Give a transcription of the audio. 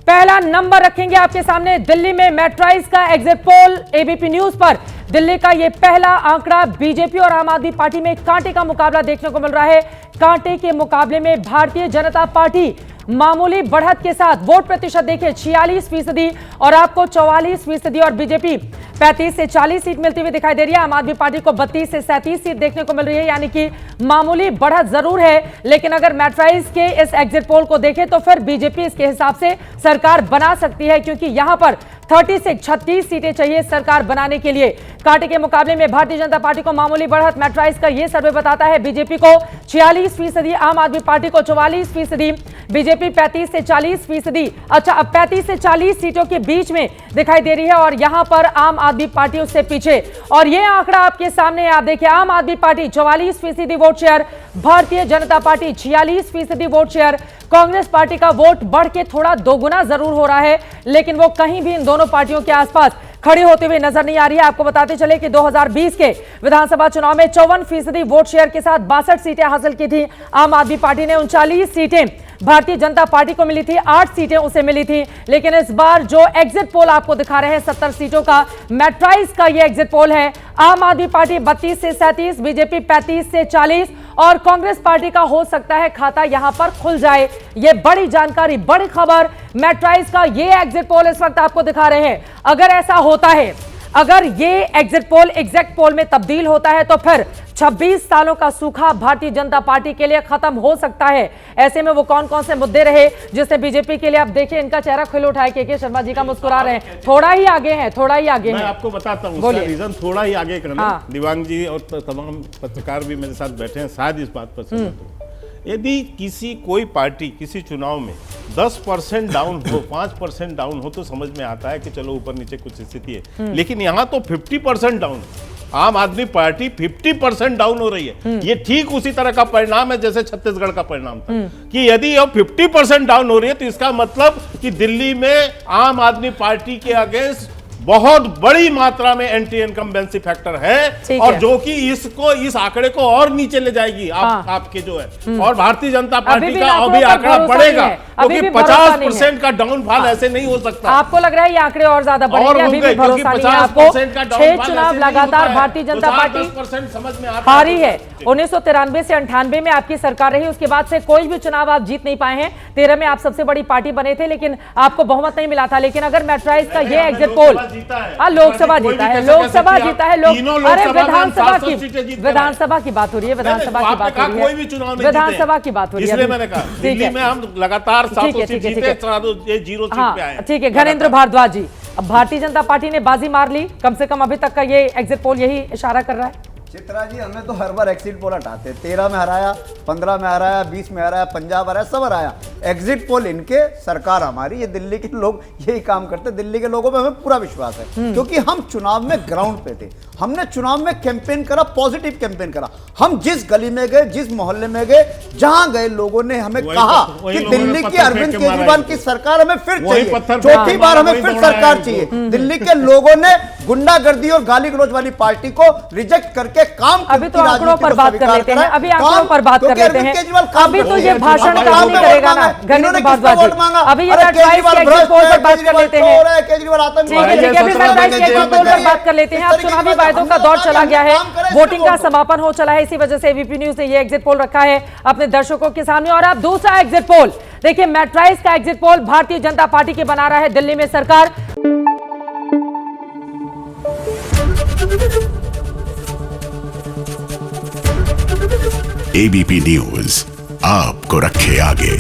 पहला नंबर रखेंगे आपके सामने दिल्ली में मेट्राइज का एग्जिट पोल। एबीपी न्यूज पर दिल्ली का यह पहला आंकड़ा। बीजेपी और आम आदमी पार्टी में कांटे का मुकाबला देखने को मिल रहा है। कांटे के मुकाबले में भारतीय जनता पार्टी मामूली बढ़त के साथ वोट प्रतिशत देखिए 46% और आपको 44% और बीजेपी 35 से 40 सीट मिलती हुई दिखाई दे रही है। आम आदमी पार्टी को 32 से 37 सीट देखने को मिल रही है, यानी कि मामूली बढ़त जरूर है। लेकिन अगर मेट्राइज के इस एग्जिट पोल को देखें तो फिर बीजेपी इसके हिसाब से सरकार बना सकती है, क्योंकि यहां पर 30 से 36 सीटें चाहिए सरकार बनाने के लिए। कांटे के मुकाबले में भारतीय जनता पार्टी को मामूली बढ़त मेट्राइज का यह सर्वे बताता है। बीजेपी को 46%, आम आदमी पार्टी को 44%, बीजेपी 35 से 40%। अच्छा, अब 35 से 40 सीटों के बीच में दिखाई दे रही है और यहां पर आम आदमी पार्टी उससे पीछे। और यह आंकड़ा आपके सामने है, आप देखिए आम आदमी party 44% vote share, Bharatiya Janata party 46% vote share. Congress party का वोट बढ़ के थोड़ा दोगुना जरूर हो रहा है, लेकिन वो कहीं भी इन दोनों पार्टियों के आसपास खड़ी होते हुए नजर नहीं आ रही है। आपको बताते चले कि 2020 के विधानसभा चुनाव में 54% वोट शेयर के साथ 62 सीटें हासिल की थी आम आदमी पार्टी ने। 39 सीटें भारतीय जनता पार्टी को मिली थी, 8 सीटें उसे मिली थी। लेकिन इस बार जो एग्जिट पोल आपको दिखा रहे हैं 70 सीटों का मेट्राइज का ये एग्जिट पोल है। आम आदमी पार्टी 32 से 37, बीजेपी 35 से 40 और कांग्रेस पार्टी का हो सकता है खाता यहां पर खुल जाए। ये बड़ी जानकारी, बड़ी खबर, मेट्राइज का ये एग्जिट पोल इस वक्त आपको दिखा रहे हैं। अगर ऐसा होता है, अगर ये एग्जिट पोल एग्जैक्ट पोल में तब्दील होता है तो फिर 26 सालों का सूखा भारतीय जनता पार्टी के लिए खत्म हो सकता है। ऐसे में वो कौन कौन से मुद्दे रहे जिससे बीजेपी के लिए, आप देखिए इनका चेहरा खिल उठा है। के शर्मा जी का मुस्कुरा रहे हैं, थोड़ा ही आगे हैं, थोड़ा ही आगे हैं। मैं आपको बताता हूं उसका रीजन थोड़ा ही आगे करना। दिवांग जी और तमाम पत्रकार भी मेरे साथ बैठे हैं, शायद इस बात पर सहमत हो। यदि कोई पार्टी किसी चुनाव में 10% डाउन हो, 5% डाउन हो तो समझ में आता है कि चलो ऊपर नीचे कुछ स्थिति है। लेकिन यहां तो 50% डाउन, आम आदमी पार्टी 50% डाउन हो रही है। ये ठीक उसी तरह का परिणाम है जैसे छत्तीसगढ़ का परिणाम था कि यदि अब 50% डाउन हो रही है तो इसका मतलब कि दिल्ली में आम आदमी पार्टी के अगेंस्ट बहुत बड़ी मात्रा में एंटी इनकम्बेंसी फैक्टर है और जो कि इस आंकड़े को और नीचे ले जाएगी। आपके जो है और भारतीय जनता पार्टी का अभी आंकड़ा बढ़ेगा, क्योंकि 50% का डाउनफॉल ऐसे नहीं हो सकता। आपको लग रहा है ये आंकड़े और ज्यादा बढ़ेंगे? अभी भी भरोसा नहीं है आपको? 6 चुनाव लगातार भारतीय जनता पार्टी समझ में हारी है। 1993 से 98 में आपकी सरकार रही, उसके बाद से कोई भी चुनाव आप जीत नहीं पाए हैं। 13 में आप सबसे बड़ी पार्टी बने थे, लेकिन आपको बहुमत नहीं मिला था। लेकिन अगर मेट्राइज का ये एग्जिट पोल, लोकसभा जीता है, लोकसभा जीता है, अरे विधानसभा की बात हो रही है, विधानसभा की बात हो रही है, विधानसभा की बात हो रही है। इसलिए मैंने कहा दिल्ली में हम लगातार 700 सीट जीते, 0 सीट पे आए। ठीक है, घनेंद्र भारद्वाज जी, अब भारतीय जनता पार्टी ने बाजी मार ली, कम से कम अभी तक का ये एग्जिट पोल यही इशारा कर रहा है। चित्रा जी, हमें तो हर बार एग्जिट पोल हटाते, 13 में हराया, 15 में हराया, 20 में हराया, पंजाब हराया, सब हराया। एग्जिट पोल इनके, सरकार हमारी। ये दिल्ली के लोग यही काम करते, दिल्ली के लोगों पे हमें पूरा विश्वास है, क्योंकि हम चुनाव में ग्राउंड पे थे। हमने चुनाव में कैंपेन करा, पॉजिटिव कैंपेन करा। हम जिस गली में गए, जिस मोहल्ले में गए, जहां गए, लोगों ने हमें कहा कि दिल्ली की अरविंद केजरीवाल की सरकार हमें फिर चाहिए, चौथी बार हमें फिर सरकार चाहिए। दिल्ली के लोगों ने गुंडागर्दी और गाली गलौज वाली पार्टी को रिजेक्ट करके काम। अभी तो आंकड़ों पर बात कर लेते हैं, अभी आंकड़ों पर बात कर लेते हैं। अभी तो ये भाषण काम नहीं करेगा ना घनेंद्र भारद्वाज जी, अभी ये मेट्राइज के एग्जिट पोल पर बात कर लेते हैं। केजरीवाल ठीक है, अभी मेट्राइज के एग्जिट पोल पर बात कर लेते हैं। अब चुनावी वायदों का दौर चला गया है, वोटिंग का समापन हो चला है, इसी वजह से एबीपी न्यूज ने ये एग्जिट पोल रखा है अपने दर्शकों के सामने। और अब दूसरा एग्जिट पोल देखिए, मेट्राइज का exit poll Bharatiya Janata party के बना रहा है दिल्ली में सरकार। एबीपी न्यूज आपको रखे आगे।